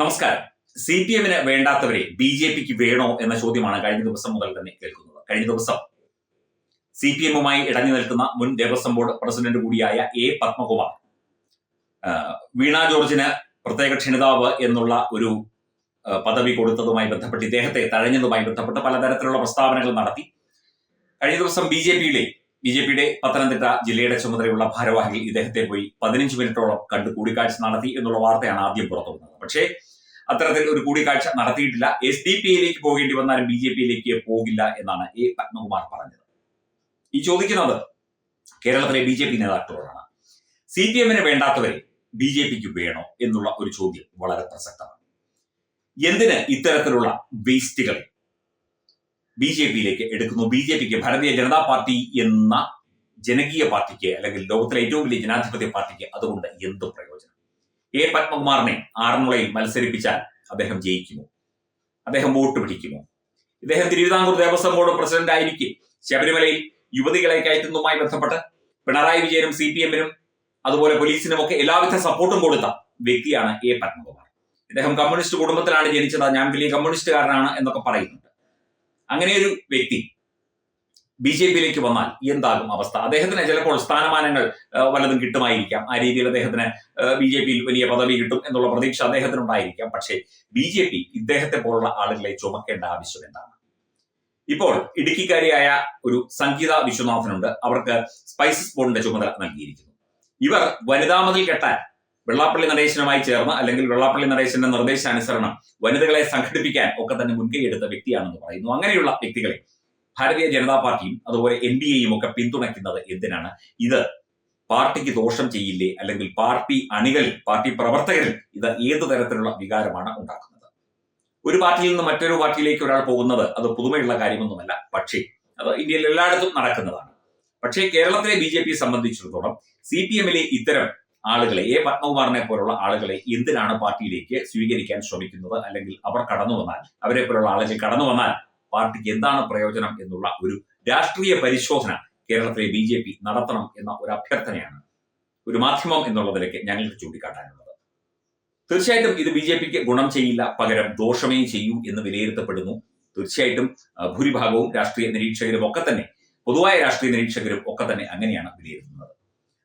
നമസ്കാരം. CPM-ന് വേണ്ടാത്തവരെ BJP-ക്ക് വേണോ എന്ന ചോദ്യമാണ് കഴിഞ്ഞ ദിവസം മുതൽ തന്നെ കേൾക്കുന്നത്. കഴിഞ്ഞ ദിവസം CPM-മായി ഇടഞ്ഞു നിൽക്കുന്ന മുൻ ദേവസ്വം ബോർഡ് പ്രസിഡന്റ് കൂടിയായ A. പത്മകുമാർ വീണ ജോർജിന് പ്രത്യേക ക്ഷണിതാവ് എന്നുള്ള ഒരു പദവി കൊടുത്തതുമായി ബന്ധപ്പെട്ട് ഇദ്ദേഹത്തെ തഴഞ്ഞതുമായി ബന്ധപ്പെട്ട് പലതരത്തിലുള്ള പ്രസ്താവനകൾ നടത്തി. കഴിഞ്ഞ ദിവസം BJP-യുടെ പത്തനംതിട്ട ജില്ലയുടെ ചുമതലയുള്ള ഭാരവാഹികൾ ഇദ്ദേഹത്തെ പോയി 15 മിനിറ്റോളം കണ്ട് കൂടിക്കാഴ്ച നടത്തി എന്നുള്ള വാർത്തയാണ് ആദ്യം പുറത്തു വന്നത്. പക്ഷേ അത്തരത്തിൽ ഒരു കൂടിക്കാഴ്ച നടത്തിയിട്ടില്ല. SDP-യിലേക്ക് പോകേണ്ടി വന്നാലും BJP-യിലേക്ക് പോകില്ല എന്നാണ് A. പത്മകുമാർ പറഞ്ഞത്. ഈ ചോദിക്കുന്നത് കേരളത്തിലെ BJP നേതാക്കളോടാണ്. CPM-ന് വേണ്ടാത്തവരെ BJP-ക്ക് വേണോ എന്നുള്ള ഒരു ചോദ്യം വളരെ പ്രസക്തമാണ്. എന്തിന് ഇത്തരത്തിലുള്ള വേസ്റ്റുകളെ BJP-യിലേക്ക് എടുക്കുന്നു? BJP-ക്ക്, ഭാരതീയ ജനതാ പാർട്ടി എന്ന ജനകീയ പാർട്ടിക്ക്, അല്ലെങ്കിൽ ലോകത്തിലെ ഏറ്റവും വലിയ ജനാധിപത്യ പാർട്ടിക്ക് അതുകൊണ്ട് എന്ത് പ്രയോജനം? A. പത്മകുമാറിനെ ആറന്മുളയിൽ മത്സരിപ്പിച്ചാൽ അദ്ദേഹം ജയിക്കുമോ? അദ്ദേഹം വോട്ട് പിടിക്കുമോ? ഇദ്ദേഹം തിരുവിതാംകൂർ ദേവസ്വം ബോർഡ് പ്രസിഡന്റ് ആയിരിക്കും. ശബരിമലയിൽ യുവതികളെ കയറ്റുന്നതുമായി ബന്ധപ്പെട്ട് പിണറായി വിജയനും CPM-നും അതുപോലെ പോലീസിനും ഒക്കെ എല്ലാവിധ സപ്പോർട്ടും കൊടുത്ത വ്യക്തിയാണ് A. പത്മകുമാർ. ഇദ്ദേഹം കമ്മ്യൂണിസ്റ്റ് കുടുംബത്തിലാണ് ജനിച്ചത്, ഞാൻ വലിയ കമ്മ്യൂണിസ്റ്റുകാരനാണ് എന്നൊക്കെ പറയുന്നുണ്ട്. അങ്ങനെ ഒരു വ്യക്തി BJP-യിലേക്ക് വന്നാൽ എന്താകും അവസ്ഥ? അദ്ദേഹത്തിന് ചിലപ്പോൾ സ്ഥാനമാനങ്ങൾ വല്ലതും കിട്ടുമായിരിക്കാം. ആ രീതിയിൽ അദ്ദേഹത്തിന് BJP-യിൽ വലിയ പദവി കിട്ടും എന്നുള്ള പ്രതീക്ഷ അദ്ദേഹത്തിനുണ്ടായിരിക്കാം. പക്ഷേ BJP ഇദ്ദേഹത്തെ പോലുള്ള ആളുകളെ ചുമക്കേണ്ട ആവശ്യം എന്താണ്? ഇപ്പോൾ ഇടുക്കിക്കാരിയായ ഒരു സംഗീത വിശ്വനാഥനുണ്ട്. അവർക്ക് സ്പൈസസ് ബോർഡിന്റെ ചുമതല നൽകിയിരിക്കുന്നു. ഇവർ വനിതാ മതിൽ കെട്ടാൻ വെള്ളാപ്പള്ളി നടേശനുമായി ചേർന്ന്, അല്ലെങ്കിൽ വെള്ളാപ്പള്ളി നടേശന്റെ നിർദ്ദേശാനുസരണം വനിതകളെ സംഘടിപ്പിക്കാൻ ഒക്കെ തന്നെ മുൻകൈയെടുത്ത വ്യക്തിയാണെന്ന് പറയുന്നു. അങ്ങനെയുള്ള വ്യക്തികളെ ഭാരതീയ ജനതാ പാർട്ടിയും അതുപോലെ NDA-യും ഒക്കെ പിന്തുണയ്ക്കുന്നത് എന്തിനാണ്? ഇത് പാർട്ടിക്ക് ദോഷം ചെയ്യില്ലേ? അല്ലെങ്കിൽ പാർട്ടി അണികളിൽ, പാർട്ടി പ്രവർത്തകരിൽ ഇത് ഏതു തരത്തിലുള്ള വികാരമാണ് ഉണ്ടാക്കുന്നത്? ഒരു പാർട്ടിയിൽ നിന്ന് മറ്റൊരു പാർട്ടിയിലേക്ക് ഒരാൾ പോകുന്നത് അത് പുതുമയുള്ള കാര്യമൊന്നുമല്ല. പക്ഷേ അത് ഇന്ത്യയിൽ എല്ലായിടത്തും നടക്കുന്നതാണ്. പക്ഷേ കേരളത്തിലെ BJP-യെ സംബന്ധിച്ചിടത്തോളം CPM-ലെ ഇത്തരം ആളുകളെ, A. പത്മകുമാറിനെ പോലുള്ള ആളുകളെ എന്തിനാണ് പാർട്ടിയിലേക്ക് സ്വീകരിക്കാൻ ശ്രമിക്കുന്നത്? അല്ലെങ്കിൽ അവർ കടന്നു വന്നാൽ, അവരെ പോലുള്ള ആളുകൾ കടന്നു വന്നാൽ പാർട്ടിക്ക് എന്താണ് പ്രയോജനം എന്നുള്ള ഒരു രാഷ്ട്രീയ പരിശോധന കേരളത്തിലെ BJP നടത്തണം എന്ന ഒരു അഭ്യർത്ഥനയാണ് ഒരു മാധ്യമം എന്നുള്ള നിലയ്ക്ക് ഞങ്ങൾക്ക് ചൂണ്ടിക്കാട്ടാനുള്ളത്. തീർച്ചയായിട്ടും ഇത് BJP-ക്ക് ഗുണം ചെയ്യില്ല, പകരം ദോഷമേ ചെയ്യൂ എന്ന് വിലയിരുത്തപ്പെടുന്നു. തീർച്ചയായിട്ടും ഭൂരിഭാഗവും രാഷ്ട്രീയ നിരീക്ഷകരും ഒക്കെ തന്നെ, പൊതുവായ രാഷ്ട്രീയ നിരീക്ഷകരും ഒക്കെ തന്നെ അങ്ങനെയാണ് വിലയിരുത്തുന്നത്.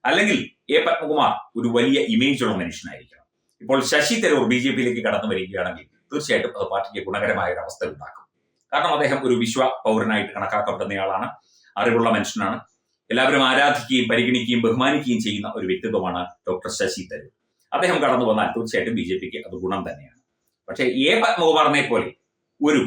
അല്ലെങ്കിൽ A. പത്മകുമാർ ഒരു വലിയ ഇമേജുള്ള മനുഷ്യനായിരിക്കണം. ഇപ്പോൾ ശശി തരൂർ BJP-യിലേക്ക് കടന്നു വരികയാണെങ്കിൽ തീർച്ചയായിട്ടും അത് പാർട്ടിക്ക് ഗുണകരമായ ഒരു അവസ്ഥ ഉണ്ടാക്കും. കാരണം അദ്ദേഹം ഒരു വിശ്വ പൗരനായിട്ട് കണക്കാക്കപ്പെടുന്നയാളാണ്, അറിവുള്ള മനുഷ്യനാണ്, എല്ലാവരും ആരാധിക്കുകയും പരിഗണിക്കുകയും ബഹുമാനിക്കുകയും ചെയ്യുന്ന ഒരു വ്യക്തിത്വമാണ് ഡോക്ടർ ശശി തരൂർ. അദ്ദേഹം കടന്നു വന്നാൽ തീർച്ചയായിട്ടും BJP-ക്ക് അത് ഗുണം തന്നെയാണ്. പക്ഷേ A. പത്മകുമാറിനെ പോലെ ഒരു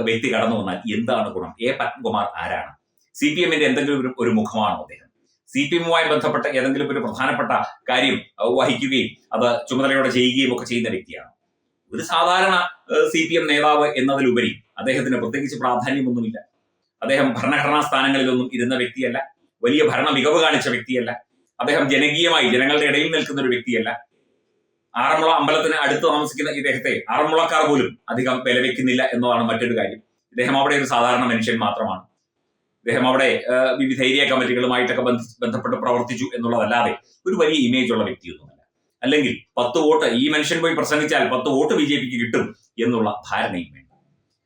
വ്യക്തി കടന്നു വന്നാൽ എന്താണ് ഗുണം? A. പത്മകുമാർ ആരാണ്? CPM-ന്റെ എന്തെങ്കിലും ഒരു മുഖമാണോ അദ്ദേഹം? CPM-മായി ബന്ധപ്പെട്ട ഏതെങ്കിലും ഒരു പ്രധാനപ്പെട്ട കാര്യം വഹിക്കുകയും അത് ചുമതലയോടെ ചെയ്യുകയും ഒക്കെ ചെയ്യുന്ന വ്യക്തിയാണ്. ഒരു സാധാരണ CPM നേതാവ് എന്നതിലുപരി അദ്ദേഹത്തിന് പ്രത്യേകിച്ച് പ്രാധാന്യമൊന്നുമില്ല. അദ്ദേഹം ഭരണഘടനാ സ്ഥാനങ്ങളിലൊന്നും ഇരുന്ന വ്യക്തിയല്ല, വലിയ ഭരണ മികവ് കാണിച്ച വ്യക്തിയല്ല, അദ്ദേഹം ജനകീയമായി ജനങ്ങളുടെ ഇടയിൽ നിൽക്കുന്ന ഒരു വ്യക്തിയല്ല. ആറന്മുള അമ്പലത്തിന് അടുത്ത് താമസിക്കുന്ന ഇദ്ദേഹത്തെ ആറന്മുളക്കാർ പോലും അധികം വിലവെക്കുന്നില്ല എന്നതാണ് മറ്റൊരു കാര്യം. ഇദ്ദേഹം അവിടെ ഒരു സാധാരണ മനുഷ്യൻ മാത്രമാണ്. ഇദ്ദേഹം അവിടെ വിവിധ ഏരിയ കമ്മിറ്റികളുമായിട്ടൊക്കെ ബന്ധപ്പെട്ട് പ്രവർത്തിച്ചു എന്നുള്ളതല്ലാതെ ഒരു വലിയ ഇമേജ് ഉള്ള വ്യക്തിയൊന്നുമല്ല. അല്ലെങ്കിൽ 10 വോട്ട് ഈ മനുഷ്യൻ പോയി പ്രസംഗിച്ചാൽ 10 വോട്ട് BJP-ക്ക് കിട്ടും എന്നുള്ള ധാരണയും വേണ്ട.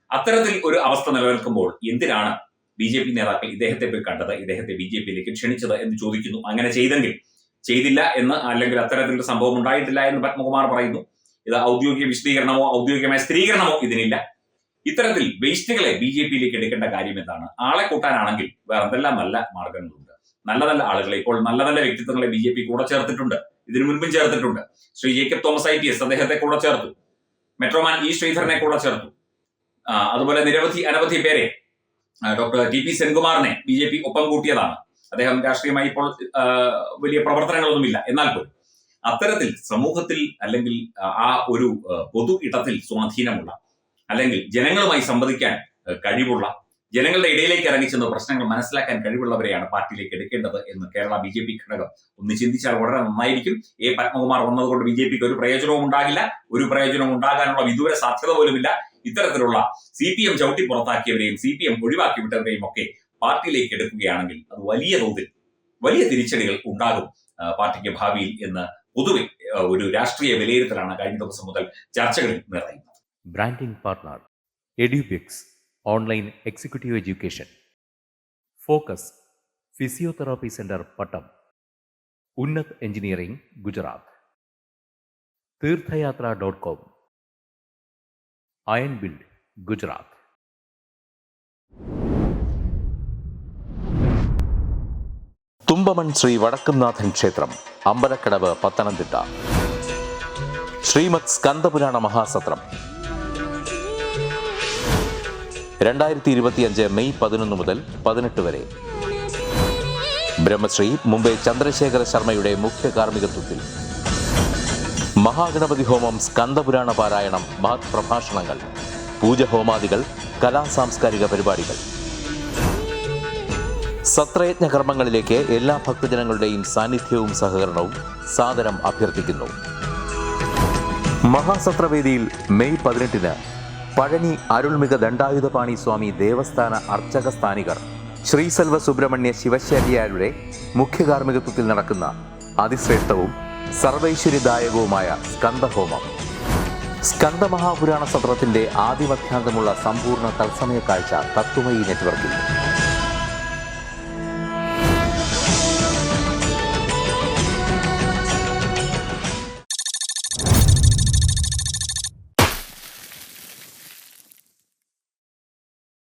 അത്തരത്തിൽ ഒരു അവസ്ഥ നിലനിൽക്കുമ്പോൾ എന്തിനാണ് BJP നേതാക്കൾ ഇദ്ദേഹത്തെ പോയി കണ്ടത്, ഇദ്ദേഹത്തെ BJP-യിലേക്ക് ക്ഷണിച്ചത് എന്ന് ചോദിക്കുന്നു. അങ്ങനെ ചെയ്തില്ല എന്ന്, അല്ലെങ്കിൽ അത്തരത്തിലൊരു സംഭവം ഉണ്ടായിട്ടില്ല എന്ന് പത്മകുമാർ പറയുന്നു. ഇത് ഔദ്യോഗിക വിശദീകരണമോ ഔദ്യോഗികമായ സ്ഥിരീകരണമോ ഇതിനില്ല. ഇത്തരത്തിൽ വേസ്റ്റുകളെ BJP-യിലേക്ക് എടുക്കേണ്ട കാര്യം എന്താണ്? ആളെ കൂട്ടാനാണെങ്കിൽ വേറെ എന്തെല്ലാം നല്ല മാർഗങ്ങളുണ്ട്. നല്ല നല്ല ആളുകളെ, ഇപ്പോൾ നല്ല നല്ല വ്യക്തിത്വങ്ങളെ BJP കൂടെ ചേർത്തിട്ടുണ്ട്, ഇതിനു മുൻപും ചേർത്തിട്ടുണ്ട്. ശ്രീ ജേക്കബ് തോമസ് IPS അദ്ദേഹത്തെ കൂടെ ചേർത്തു, മെട്രോമാൻ E. ശ്രീധരനെ കൂടെ ചേർത്തു, അതുപോലെ അനവധി പേരെ, ഡോക്ടർ TP സെൻകുമാറിനെ BJP ഒപ്പം കൂട്ടിയതാണ്. അദ്ദേഹം രാഷ്ട്രീയമായി ഇപ്പോൾ വലിയ പ്രവർത്തനങ്ങളൊന്നുമില്ല. എന്നാൽ പോലും അത്തരത്തിൽ സമൂഹത്തിൽ, അല്ലെങ്കിൽ ആ ഒരു പൊതു ഇടത്തിൽ സ്വാധീനമുള്ള, അല്ലെങ്കിൽ ജനങ്ങളുമായി സംവദിക്കാൻ കഴിവുള്ള, ജനങ്ങളുടെ ഇടയിലേക്ക് ഇറങ്ങിച്ചെന്ന് പ്രശ്നങ്ങൾ മനസ്സിലാക്കാൻ കഴിവുള്ളവരെയാണ് പാർട്ടിയിലേക്ക് എടുക്കേണ്ടത് എന്ന് കേരള BJP ഘടകം ഒന്ന് ചിന്തിച്ചാൽ വളരെ നന്നായിരിക്കും. A. പത്മകുമാർ വന്നതുകൊണ്ട് BJP-ക്ക് ഒരു പ്രയോജനവും ഉണ്ടാകില്ല, ഒരു പ്രയോജനവും ഉണ്ടാകാനുള്ള വിദൂര സാധ്യത പോലുമില്ല. ഇത്തരത്തിലുള്ള CPM ചവിട്ടി പുറത്താക്കിയവരെയും CPM ഒഴിവാക്കി വിട്ടവരെയും ഒക്കെ പാർട്ടിയിലേക്ക് എടുക്കുകയാണെങ്കിൽ അത് വലിയ തോതിൽ വലിയ തിരിച്ചടികൾ ഉണ്ടാകും പാർട്ടിക്ക് ഭാവിയിൽ എന്ന് പൊതുവെ ഒരു രാഷ്ട്രീയ വിലയിരുത്തലാണ് കഴിഞ്ഞ ദിവസം മുതൽ ചർച്ചകളിൽ നിറയുന്നത്. Branding partner Edubix online executive education, focus physiotherapy centre Pattom, Unnat engineering Gujarat, തീർത്ഥയാത്ര.com, അയൺ ബിൽഡ് ഗുജറാത്ത്. തുമ്പമൺ ശ്രീ വടക്കുംനാഥൻ ക്ഷേത്രം, അമ്പലക്കടവ്, പത്തനംതിട്ട. ശ്രീമദ് സ്കന്ദപുരാണ മഹാസത്രം 2025 മെയ് 11 മുതൽ 18 വരെ. ബ്രഹ്മശ്രീ മുംബൈ ചന്ദ്രശേഖര ശർമ്മയുടെ മുഖ്യ കാർമ്മികത്വത്തിൽ മഹാഗണപതി ഹോമം, സ്കന്ദപുരാണ പാരായണം, മഹത് പ്രഭാഷണങ്ങൾ, പൂജഹോമാദികൾ, കലാസാംസ്കാരിക പരിപാടികൾ. സത്രയജ്ഞ കർമ്മങ്ങളിലേക്ക് എല്ലാ ഭക്തജനങ്ങളുടെയും സാന്നിധ്യവും സഹകരണവും സാദരം അഭ്യർത്ഥിക്കുന്നു. മഹാസത്രവേദിയിൽ മെയ് 18 പഴനി അരുൾമിക ദണ്ഡായുധപാണി സ്വാമി ദേവസ്ഥാന അർച്ചക സ്ഥാനികർ ശ്രീസെൽവ സുബ്രഹ്മണ്യ ശിവശാരിയാരുടെ മുഖ്യ കാർമ്മികത്വത്തിൽ നടക്കുന്ന അതിശ്രേഷ്ഠവും സർവൈശ്വര്യദായകവുമായ സ്കന്ദഹോമം. സ്കന്ദമഹാപുരാണ സത്രത്തിന്റെ ആദിമധ്യാന്തമുള്ള സമ്പൂർണ്ണ തത്സമയ കാഴ്ച തത്വമയി നെറ്റ്വർക്കിൽ.